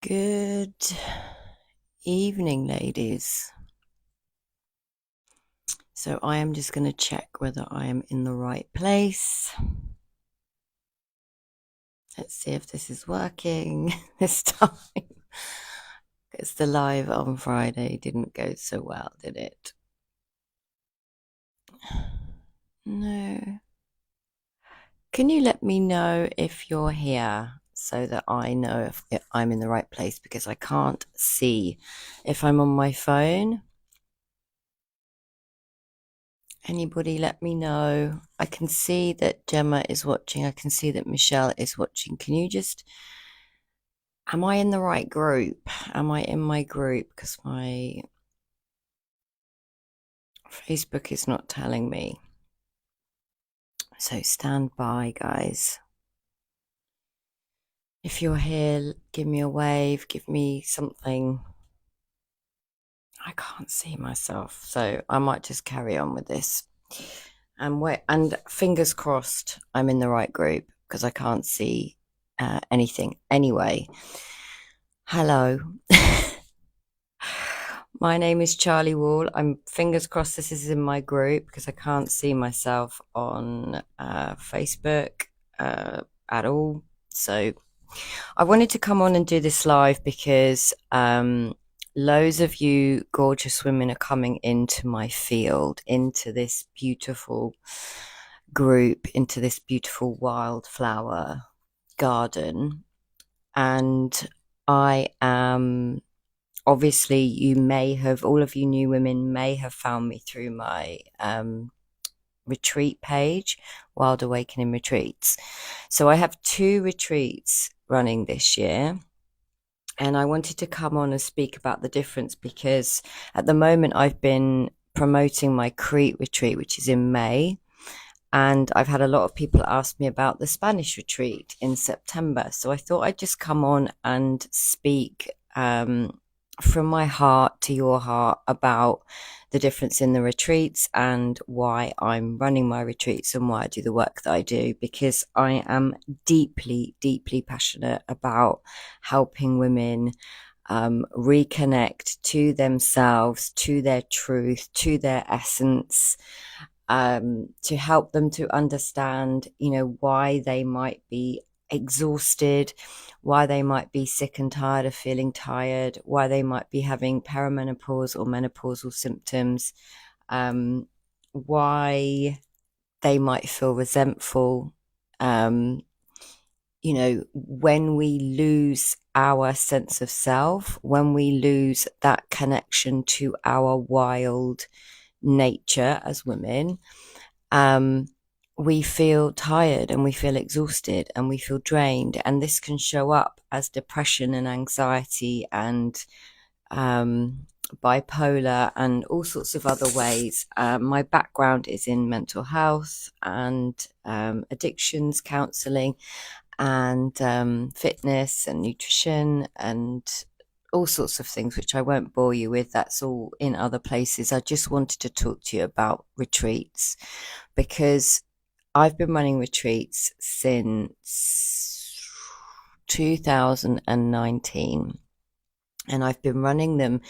Good evening, ladies. So I am just going to check whether I am in the right place. Let's see if this is working this time. Because the live on Friday didn't go so well, did it? No. Can you let me know if you're here so that I know if I'm in the right place, because I can't see if I'm on my phone. Anybody let me know. I can see that Gemma is watching. I can see that Michelle is watching. Can you just... Am I in the right group? Am I in my group? Because my Facebook is not telling me. So stand by, guys. If you're here, give me a wave. Give me something. I can't see myself. So I might just carry on with this. And fingers crossed I'm in the right group, because I can't see anything. Anyway, hello. My name is Charli Wall. I'm fingers crossed this is in my group, because I can't see myself on Facebook at all. So I wanted to come on and do this live because loads of you gorgeous women are coming into my field, into this beautiful group, into this beautiful wildflower garden. And I am... Obviously, all of you new women may have found me through my retreat page, Wild Awakening Retreats. So I have 2 retreats running this year, and I wanted to come on and speak about the difference, because at the moment I've been promoting my Crete retreat, which is in May, and I've had a lot of people ask me about the Spanish retreat in September. So I thought I'd just come on and speak from my heart to your heart about the difference in the retreats and why I'm running my retreats and why I do the work that I do, because I am deeply, deeply passionate about helping women reconnect to themselves, to their truth, to their essence, to help them to understand, why they might be exhausted, why they might be sick and tired of feeling tired, why they might be having perimenopause or menopausal symptoms, why they might feel resentful. When we lose our sense of self, when we lose that connection to our wild nature as women, we feel tired and we feel exhausted and we feel drained, and this can show up as depression and anxiety and bipolar and all sorts of other ways. My background is in mental health and addictions counseling and fitness and nutrition and all sorts of things, which I won't bore you with. That's all in other places. I just wanted to talk to you about retreats, because I've been running retreats since 2019, and I've been running them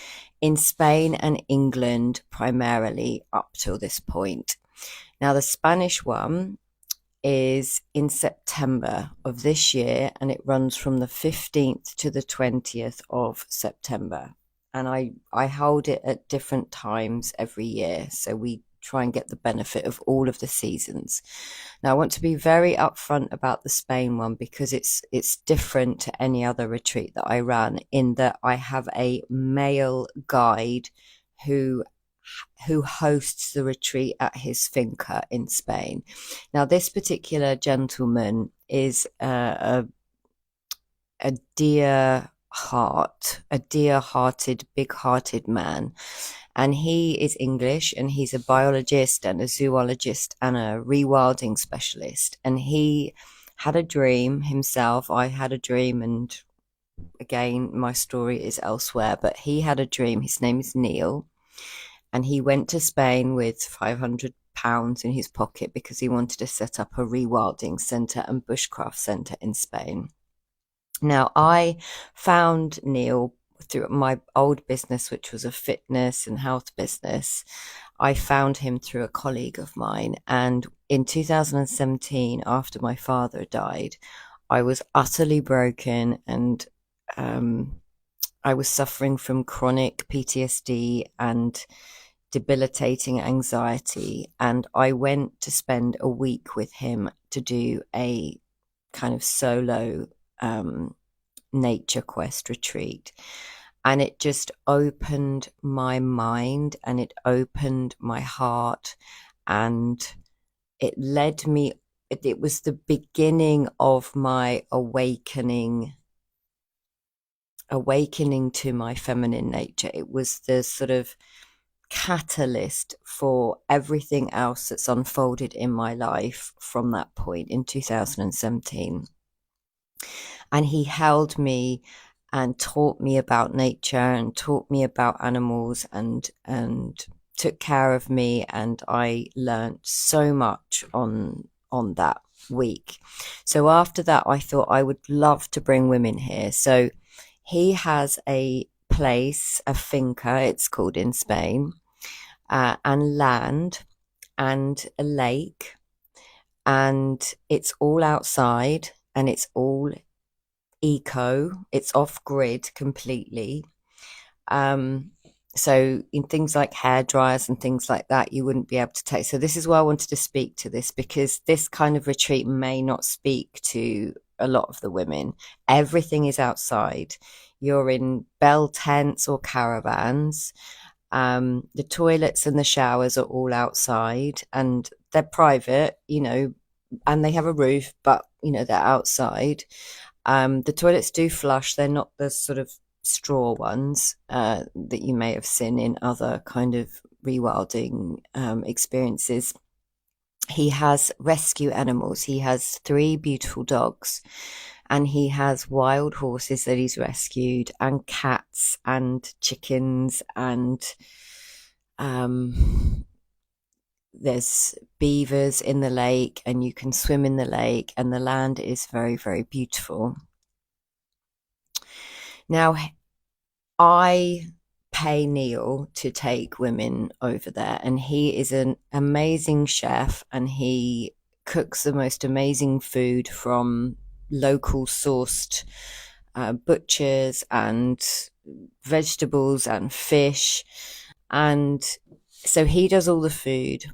in Spain and England primarily up till this point. Now, the Spanish one is in September of this year, and it runs from the 15th to the 20th of September. And I hold it at different times every year, so we try and get the benefit of all of the seasons. Now, I want to be very upfront about the Spain one, because it's different to any other retreat that I run, in that I have a male guide who hosts the retreat at his finca in Spain. Now, this particular gentleman is a dear-hearted, big-hearted man. And he is English, and he's a biologist and a zoologist and a rewilding specialist. And he had a dream himself. I had a dream, and again, my story is elsewhere, but he had a dream. His name is Neil. And he went to Spain with £500 in his pocket, because he wanted to set up a rewilding centre and bushcraft centre in Spain. Now, I found Neil through my old business, which was a fitness and health business. I found him through a colleague of mine. And in 2017, after my father died, I was utterly broken, and um, I was suffering from chronic PTSD and debilitating anxiety. And I went to spend a week with him to do a kind of solo nature quest retreat. And it just opened my mind and it opened my heart, and it led me, it was the beginning of my awakening to my feminine nature. It was the sort of catalyst for everything else that's unfolded in my life from that point in 2017. And he held me and taught me about nature and taught me about animals, and took care of me, and I learned so much on that week. So after that, I thought I would love to bring women here. So he has a place, a finca, it's called, in Spain, and land and a lake, and it's all outside and it's all eco, it's off grid completely. Um, so in things like hair dryers and things like that, you wouldn't be able to take. So this is why I wanted to speak to this, because this kind of retreat may not speak to a lot of the women. Everything is outside. You're in bell tents or caravans. The toilets and the showers are all outside, and they're private, and they have a roof, but they're outside. The toilets do flush. They're not the sort of straw ones that you may have seen in other kind of rewilding experiences. He has rescue animals. He has 3 beautiful dogs, and he has wild horses that he's rescued, and cats and chickens, and there's beavers in the lake, and you can swim in the lake, and the land is very, very beautiful. Now, I pay Neil to take women over there, and he is an amazing chef, and he cooks the most amazing food from local sourced butchers and vegetables and fish. And so he does all the food,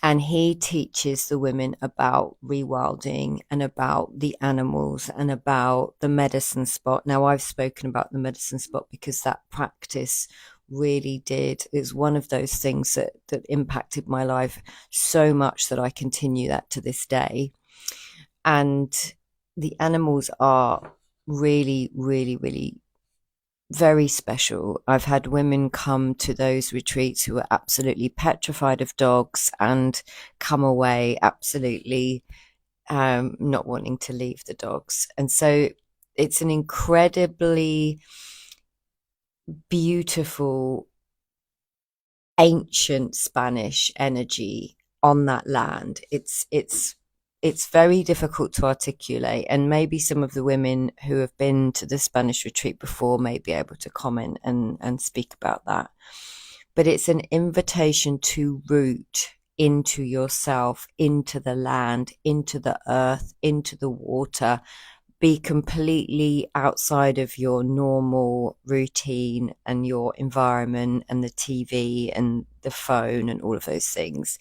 and he teaches the women about rewilding and about the animals and about the medicine spot. Now, I've spoken about the medicine spot because that practice really did, is one of those things that impacted my life so much that I continue that to this day. And the animals are really, really, really very special. I've had women come to those retreats who are absolutely petrified of dogs and come away absolutely not wanting to leave the dogs. And so it's an incredibly beautiful, ancient Spanish energy on that land. It's very difficult to articulate, and maybe some of the women who have been to the Spanish retreat before may be able to comment and speak about that. But it's an invitation to root into yourself, into the land, into the earth, into the water. Be completely outside of your normal routine and your environment and the TV and the phone and all of those things,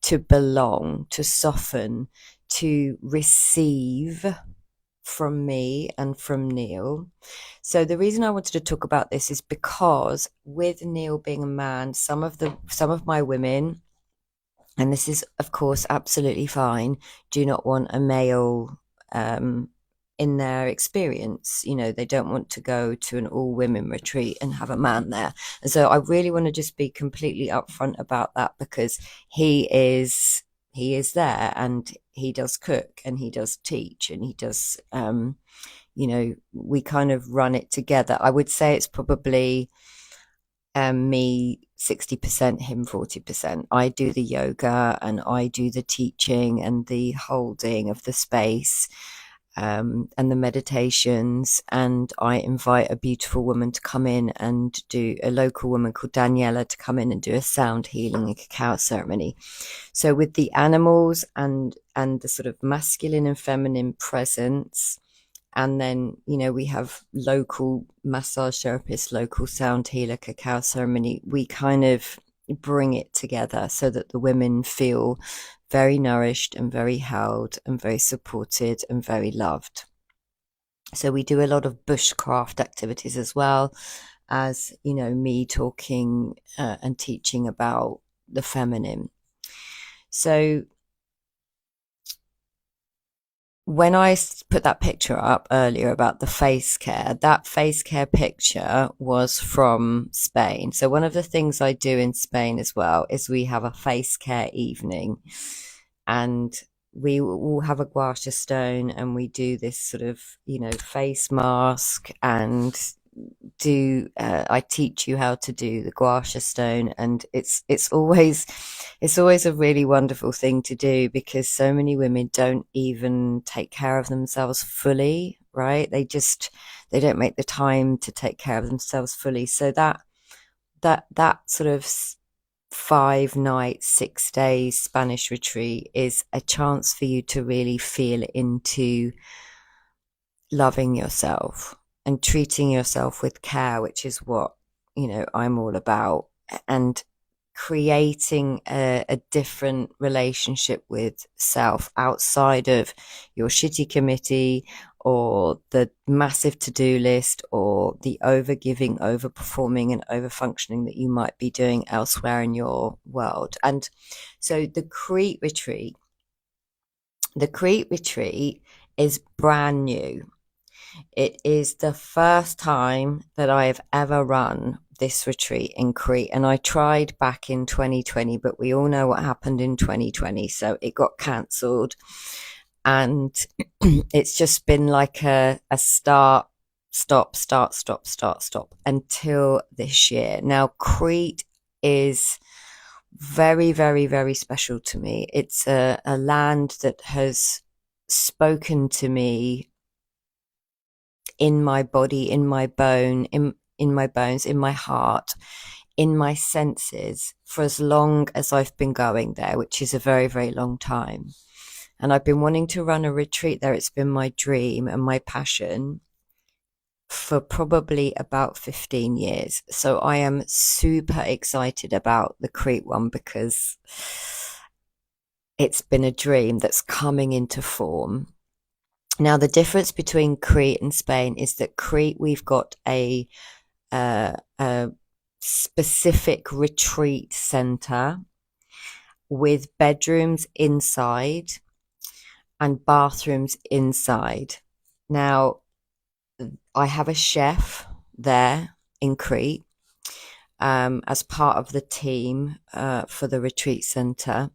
to belong, to soften, to receive from me and from Neil. So the reason I wanted to talk about this is because, with Neil being a man, some of my women, and this is of course absolutely fine, do not want a male in their experience. They don't want to go to an all women retreat and have a man there. And so I really want to just be completely upfront about that, because he is there, and he does cook, and he does teach, and he does we kind of run it together. I would say it's probably me 60%, him 40%. I do the yoga and I do the teaching and the holding of the space. and the meditations, and I invite a beautiful woman to come in and do, a local woman called Daniela, to come in and do a sound healing and cacao ceremony. So with the animals and the sort of masculine and feminine presence, and then, we have local massage therapist, local sound healer, cacao ceremony. We kind of bring it together so that the women feel very nourished and very held and very supported and very loved. So we do a lot of bushcraft activities as well as, me talking and teaching about the feminine. So when I put that picture up earlier about the face care, that face care picture was from Spain. So one of the things I do in Spain as well is we have a face care evening, and we will have a gua sha stone, and we do this sort of, face mask, and I teach you how to do the gua sha stone, and it's always a really wonderful thing to do, because so many women don't even take care of themselves fully, right? They don't make the time to take care of themselves fully. So that sort of 5 nights, 6 days Spanish retreat is a chance for you to really feel into loving yourself and treating yourself with care, which is what, I'm all about, and creating a different relationship with self outside of your shitty committee or the massive to-do list or the over-giving, over-performing and over-functioning that you might be doing elsewhere in your world. And so the Crete retreat is brand new. It is the first time that I have ever run this retreat in Crete, and I tried back in 2020, but we all know what happened in 2020, so it got cancelled, and it's just been like a start, stop, start, stop, start, stop until this year. Now, Crete is very, very, very special to me. It's a land that has spoken to me in my body, in my bone, in my bones, in my heart, in my senses for as long as I've been going there, which is a very, very long time. And I've been wanting to run a retreat there. It's been my dream and my passion for probably about 15 years. So I am super excited about the Crete one, because it's been a dream that's coming into form. Now, the difference between Crete and Spain is that Crete, we've got a specific retreat center with bedrooms inside and bathrooms inside. Now, I have a chef there in Crete as part of the team for the retreat center.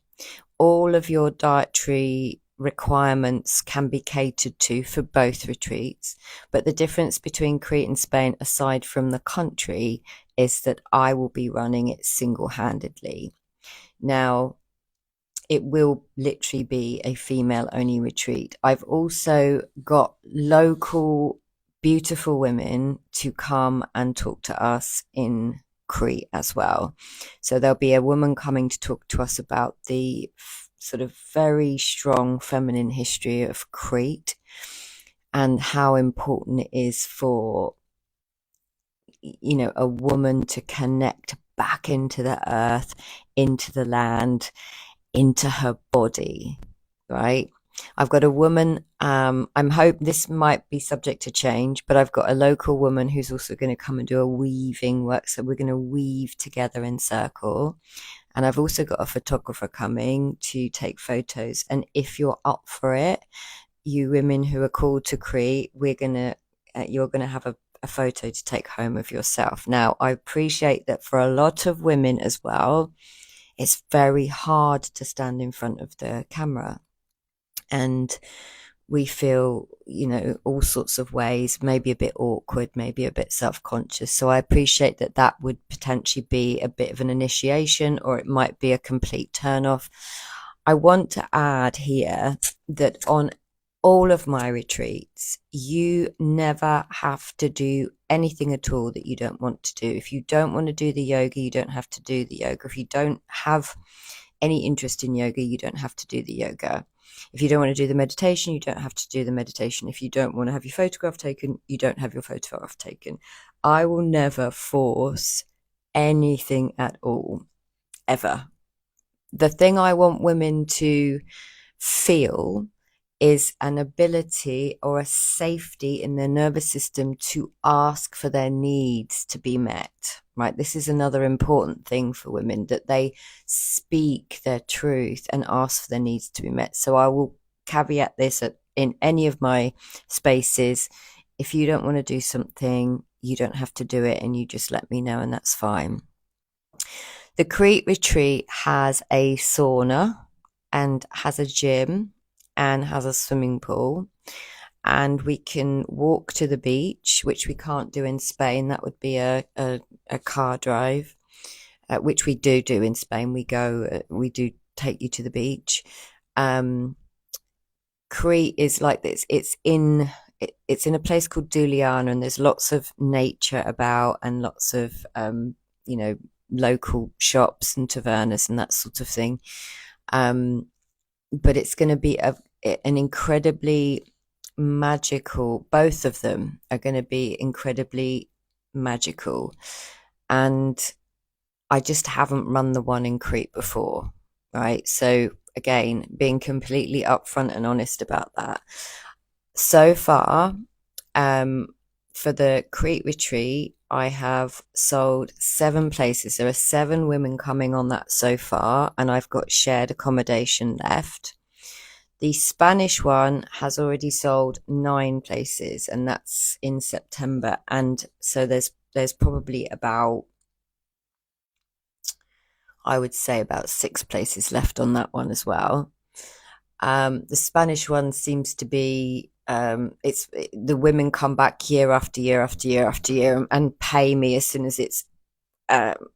All of your dietary requirements can be catered to for both retreats, but the difference between Crete and Spain, aside from the country, is that I will be running it single-handedly. Now, it will literally be a female-only retreat. I've also got local beautiful women to come and talk to us in Crete as well. So there'll be a woman coming to talk to us about the sort of very strong feminine history of Crete and how important it is for, a woman to connect back into the earth, into the land, into her body, right? I've got a woman, I'm hope this might be subject to change, but I've got a local woman who's also going to come and do a weaving work. So we're going to weave together in circle. And I've also got a photographer coming to take photos. And if you're up for it, you women who are called to Crete, you're going to have a photo to take home of yourself. Now, I appreciate that for a lot of women as well, it's very hard to stand in front of the camera. And we feel, all sorts of ways, maybe a bit awkward, maybe a bit self-conscious. So I appreciate that would potentially be a bit of an initiation, or it might be a complete turn off. I want to add here that on all of my retreats, you never have to do anything at all that you don't want to do. If you don't want to do the yoga, you don't have to do the yoga. If you don't have any interest in yoga, you don't have to do the yoga. If you don't want to do the meditation, you don't have to do the meditation. If you don't want to have your photograph taken, you don't have your photograph taken. I will never force anything at all, ever. The thing I want women to feel is an ability or a safety in their nervous system to ask for their needs to be met, right? This is another important thing for women, that they speak their truth and ask for their needs to be met. So I will caveat this in any of my spaces. If you don't want to do something, you don't have to do it, and you just let me know, and that's fine. The Crete retreat has a sauna and has a gym and has a swimming pool, and we can walk to the beach, which we can't do in Spain. That would be a car drive, which we do in Spain. We do take you to the beach. Crete is like this. It's in a place called Juliana, and there's lots of nature about, and lots of local shops and tavernas and that sort of thing. But it's going to be an incredibly magical, both of them are going to be incredibly magical. And I just haven't run the one in Crete before, right? So again, being completely upfront and honest about that. So far, for the Crete retreat, I have sold 7 places. There are 7 women coming on that so far, and I've got shared accommodation left. The Spanish one has already sold 9 places, and that's in September. And so there's probably about, I would say, about 6 places left on that one as well. The Spanish one seems to be the women come back year after year after year after year and pay me as soon as it's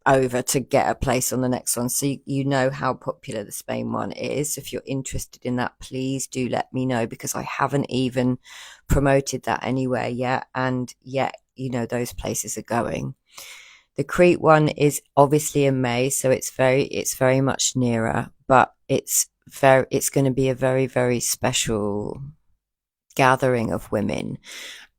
over to get a place on the next one. So you know how popular the Spain one is. If you're interested in that, please do let me know, because I haven't even promoted that anywhere yet, and yet those places are going. The Crete one is obviously in May, so it's very much nearer, but it's going to be a very, very special gathering of women.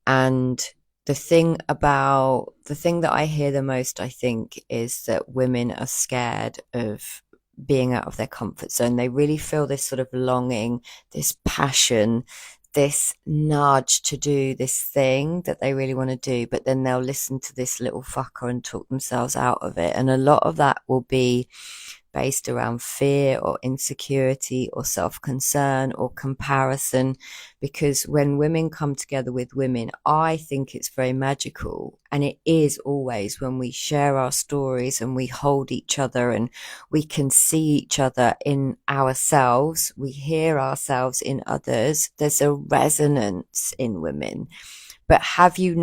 And the thing that I hear the most, I think, is that women are scared of being out of their comfort zone. They really feel this sort of longing, this passion, this nudge to do this thing that they really want to do, but then they'll listen to this little fucker and talk themselves out of it. And a lot of that will be based around fear or insecurity or self-concern or comparison, because when women come together with women, I think it's very magical, and it is always when we share our stories and we hold each other and we can see each other in ourselves, we hear ourselves in others. There's a resonance in women. But have you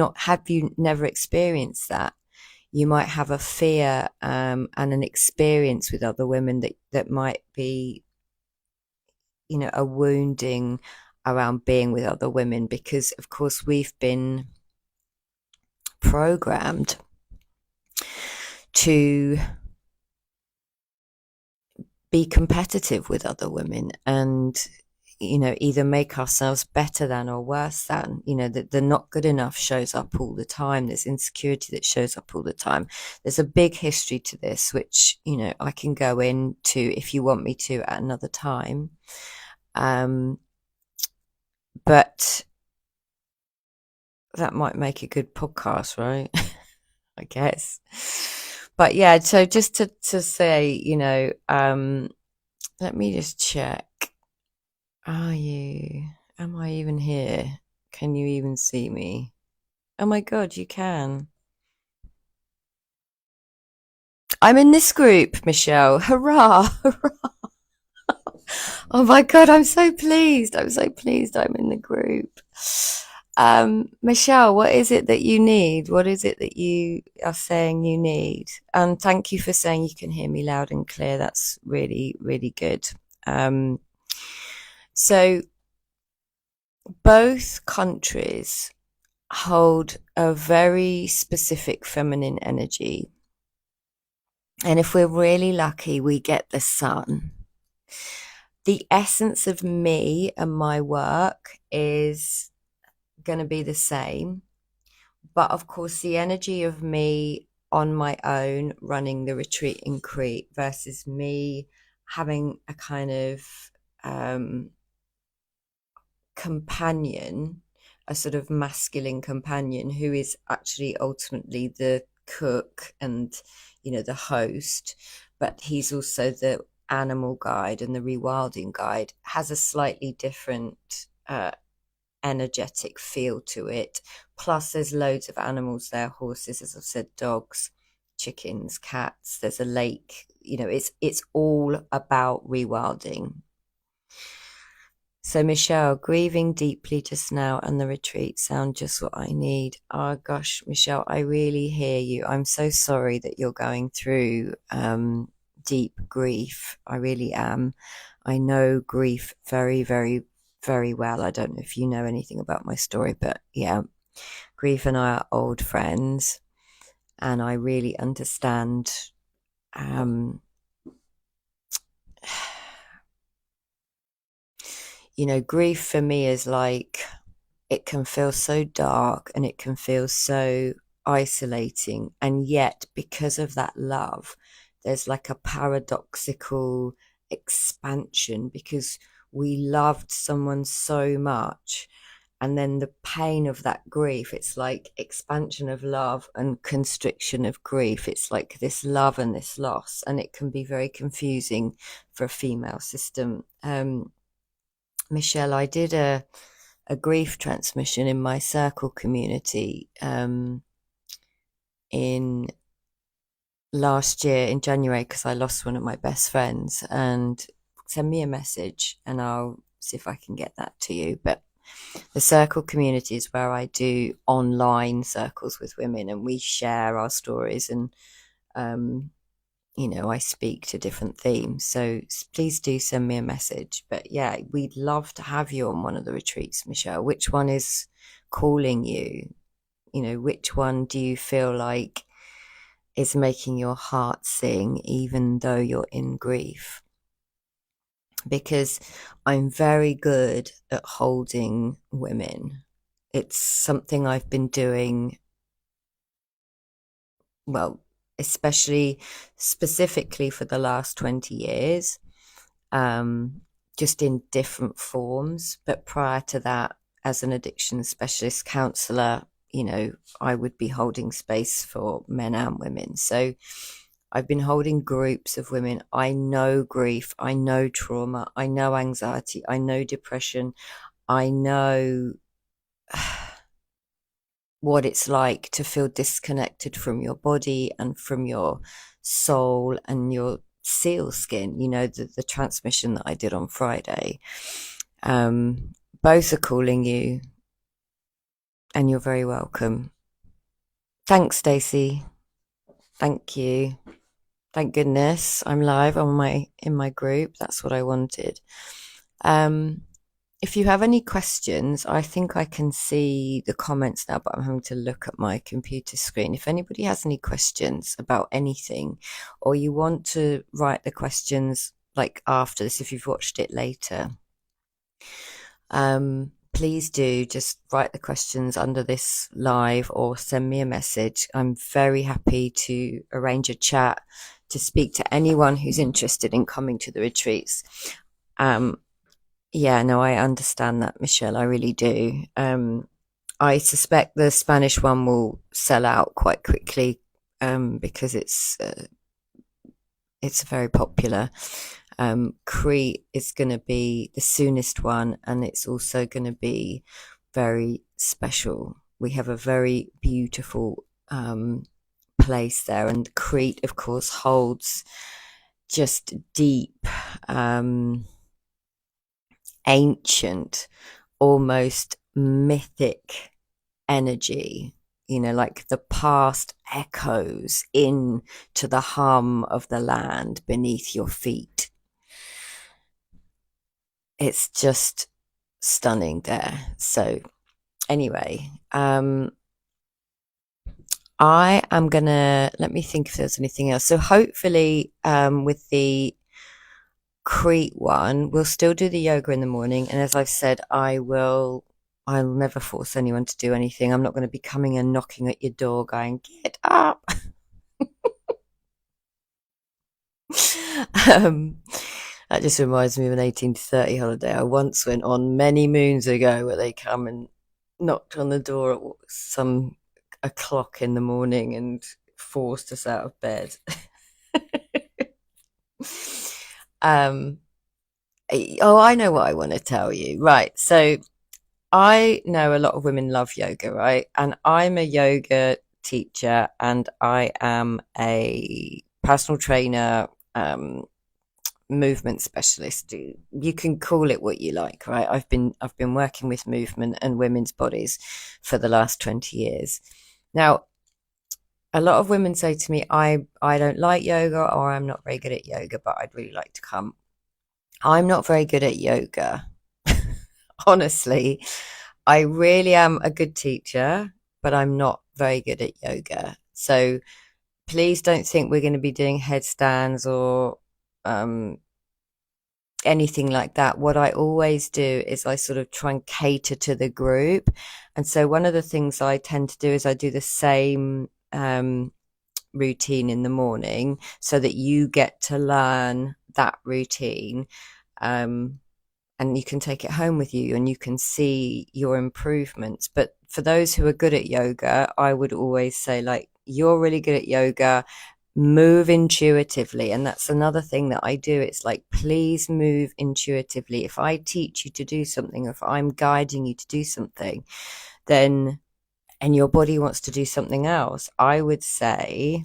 never experienced that? You might have a fear and an experience with other women that might be, a wounding around being with other women, because of course we've been programmed to be competitive with other women and either make ourselves better than or worse than. The not good enough shows up all the time. There's insecurity that shows up all the time. There's a big history to this, which I can go into if you want me to at another time. But that might make a good podcast, right? I guess. But yeah, so just to say, let me just check. Am I even here? Can you even see me? Oh my God, you can. I'm in this group, Michelle. Hurrah! Hurrah! Oh my God, I'm so pleased. I'm so pleased I'm in the group. Michelle, what is it that you need? What is it that you are saying you need? And thank you for saying you can hear me loud and clear. That's really, really good. So both countries hold a very specific feminine energy. And if we're really lucky, we get the sun. The essence of me and my work is going to be the same. But of course, the energy of me on my own running the retreat in Crete versus me having a kind of um, companion, a sort of masculine companion who is actually ultimately the cook and, the host, but he's also the animal guide and the rewilding guide, has a slightly different energetic feel to it. Plus, there's loads of animals there: horses, as I've said, dogs, chickens, cats. There's a lake. It's all about rewilding. So, Michelle, grieving deeply just now and the retreat sound just what I need. Oh, gosh, Michelle, I really hear you. I'm so sorry that you're going through deep grief. I really am. I know grief very, very, very well. I don't know if you know anything about my story, but yeah, grief and I are old friends, and I really understand. Grief for me is like, it can feel so dark and it can feel so isolating. And yet, because of that love, there's like a paradoxical expansion because we loved someone so much. And then the pain of that grief, it's like expansion of love and constriction of grief. It's like this love and this loss. And it can be very confusing for a female system. Michelle, I did a grief transmission in my circle community in last year in January because I lost one of my best friends. And send me a message and I'll see if I can get that to you. But the circle community is where I do online circles with women and we share our stories, and I speak to different themes. So please do send me a message. But yeah, we'd love to have you on one of the retreats, Michelle. Which one is calling you? Which one do you feel like is making your heart sing, even though you're in grief? Because I'm very good at holding women. It's something I've been doing, well, especially specifically for the last 20 years, just in different forms. But prior to that, as an addiction specialist counselor, I would be holding space for men and women. So I've been holding groups of women. I know grief, I know trauma, I know anxiety, I know depression, I know what it's like to feel disconnected from your body and from your soul and your seal skin, the transmission that I did on Friday. Both are calling you, and you're very welcome. Thanks, Stacey. Thank you. Thank goodness I'm live in my group. That's what I wanted. If you have any questions, I think I can see the comments now, but I'm having to look at my computer screen. If anybody has any questions about anything, or you want to write the questions like after this, if you've watched it later, please do just write the questions under this live or send me a message. I'm very happy to arrange a chat to speak to anyone who's interested in coming to the retreats. Yeah, no, I understand that, Michelle. I really do. I suspect the Spanish one will sell out quite quickly because it's very popular. Crete is going to be the soonest one, and it's also going to be very special. We have a very beautiful place there, and Crete, of course, holds just deep, ancient, almost mythic energy, like the past echoes in to the hum of the land beneath your feet. It's just stunning there. So anyway, I am gonna let me think if there's anything else. So hopefully, with the Crete one, we'll still do the yoga in the morning. And as I've said, I'll never force anyone to do anything. I'm not going to be coming and knocking at your door going, get up. um, that just reminds me of an 18 to 30 holiday I once went on many moons ago, where they come and knocked on the door at some o'clock in the morning and forced us out of bed. um, oh, I know what I want to tell you. Right. So I know a lot of women love yoga, right? And I'm a yoga teacher and I am a personal trainer, movement specialist. You can call it what you like, right? I've been working with movement and women's bodies for the last 20 years. Now, a lot of women say to me, I don't like yoga, or I'm not very good at yoga, but I'd really like to come. I'm not very good at yoga. Honestly, I really am a good teacher, but I'm not very good at yoga. So please don't think we're going to be doing headstands or um, anything like that. What I always do is I sort of try and cater to the group. And so one of the things I tend to do is I do the same routine in the morning so that you get to learn that routine. And you can take it home with you and you can see your improvements. But for those who are good at yoga, I would always say, like, you're really good at yoga, move intuitively. And that's another thing that I do. It's like, please move intuitively. If I teach you to do something, if I'm guiding you to do something, then, and your body wants to do something else, I would say,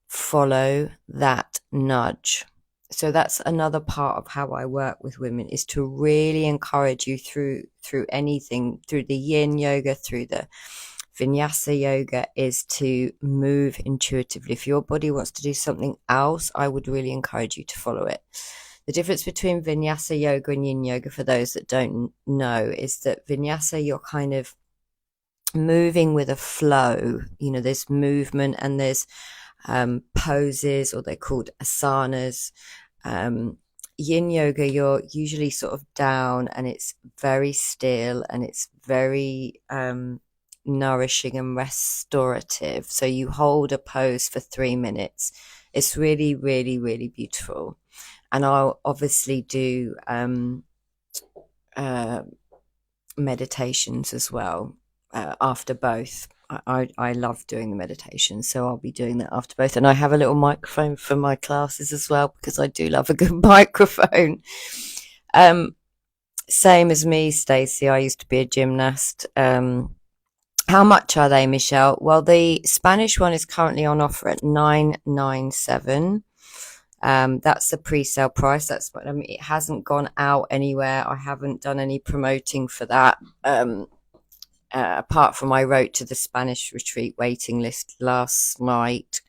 follow that nudge. So that's another part of how I work with women, is to really encourage you through anything, through the yin yoga, through the vinyasa yoga, is to move intuitively. If your body wants to do something else, I would really encourage you to follow it. The difference between vinyasa yoga and yin yoga, for those that don't know, is that vinyasa, you're kind of moving with a flow. You know, there's movement and there's poses, or they're called asanas. Yin yoga, you're usually sort of down and it's very still and it's very nourishing and restorative. So you hold a pose for 3 minutes. It's really, really, really beautiful. And I'll obviously do meditations as well after both. I love doing the meditation, so I'll be doing that after both. And I have a little microphone for my classes as well, because I do love a good microphone. Same as me, Stacey. I used to be a gymnast. How much are they, Michelle? Well, the Spanish one is currently on offer at 997. That's the pre-sale price. That's what I mean. It hasn't gone out anywhere. I haven't done any promoting for that. Apart from I wrote to the Spanish retreat waiting list last night,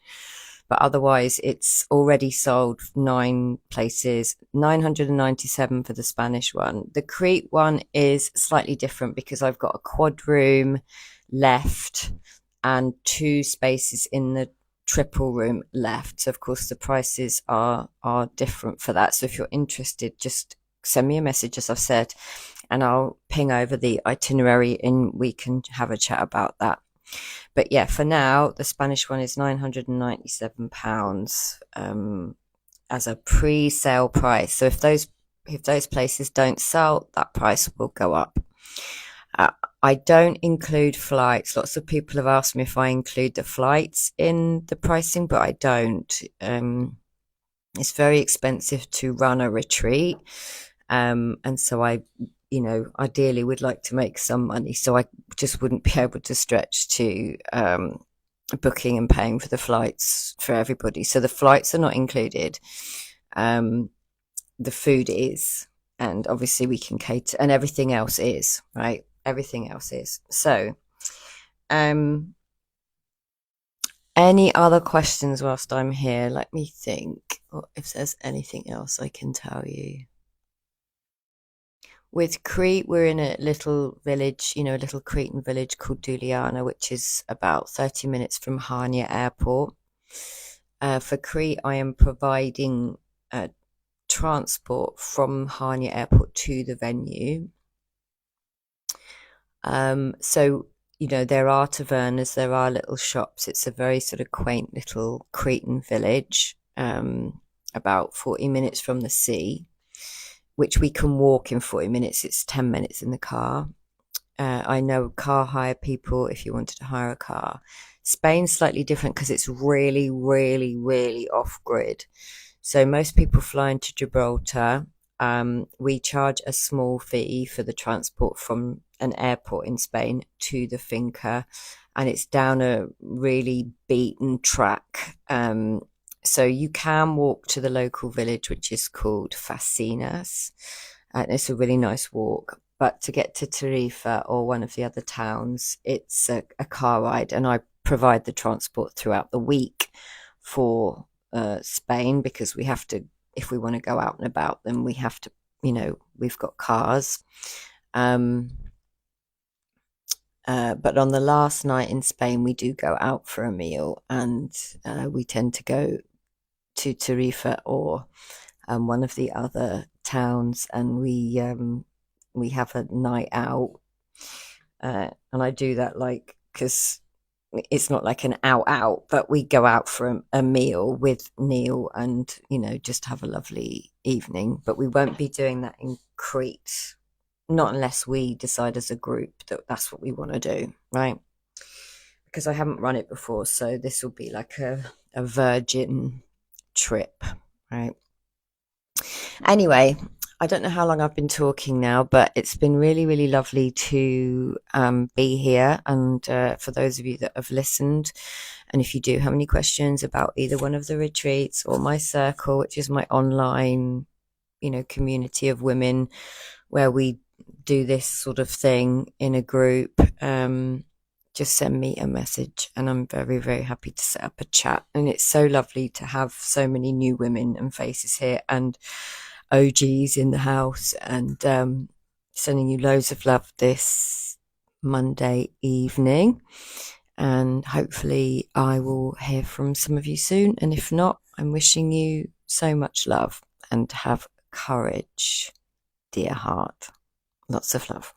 but otherwise it's already sold 9 places. 997 for the Spanish one. The Crete one is slightly different because I've got a quad room left and 2 spaces in the triple room left. So of course the prices are different for that. So if you're interested, just send me a message, as I've said, and I'll ping over the itinerary and we can have a chat about that. But yeah, for now, the Spanish one is £997 as a pre-sale price. So if those places don't sell, that price will go up. I don't include flights. Lots of people have asked me if I include the flights in the pricing, but I don't. It's very expensive to run a retreat. And so I, ideally would like to make some money. So I just wouldn't be able to stretch to booking and paying for the flights for everybody. So the flights are not included. The food is, and obviously we can cater, and everything else is, right? Everything else is. So, any other questions whilst I'm here? Let me think, or if there's anything else I can tell you. With Crete, we're in a little village, a little Cretan village called Duliana, which is about 30 minutes from Hania Airport. For Crete, I am providing transport from Hania Airport to the venue. So, there are tavernas, there are little shops. It's a very sort of quaint little Cretan village, about 40 minutes from the sea, which we can walk in 40 minutes. It's 10 minutes in the car. I know car hire people if you wanted to hire a car. Spain's slightly different because it's really, really, really off grid. So most people fly into Gibraltar. We charge a small fee for the transport from an airport in Spain to the finca, and it's down a really beaten track. So you can walk to the local village, which is called Facinas, and it's a really nice walk. But to get to Tarifa or one of the other towns, it's a car ride, and I provide the transport throughout the week for Spain, because we have to, if we want to go out and about, then we have to, we've got cars. But on the last night in Spain, we do go out for a meal, and we tend to go to Tarifa or one of the other towns, and we have a night out. And I do that because it's not like an out, but we go out for a meal with Neil and, just have a lovely evening. But we won't be doing that in Crete, not unless we decide as a group that that's what we want to do, right? Because I haven't run it before, so this will be like a virgin trip, right? Anyway, I don't know how long I've been talking now, but it's been really, really lovely to be here. And for those of you that have listened, and if you do have any questions about either one of the retreats or my circle, which is my online, community of women where we do this sort of thing in a group, just send me a message, and I'm very, very happy to set up a chat. And it's so lovely to have so many new women and faces here, and OGs in the house, and sending you loads of love this Monday evening. And hopefully I will hear from some of you soon. And if not, I'm wishing you so much love, and have courage, dear heart. Lots of love.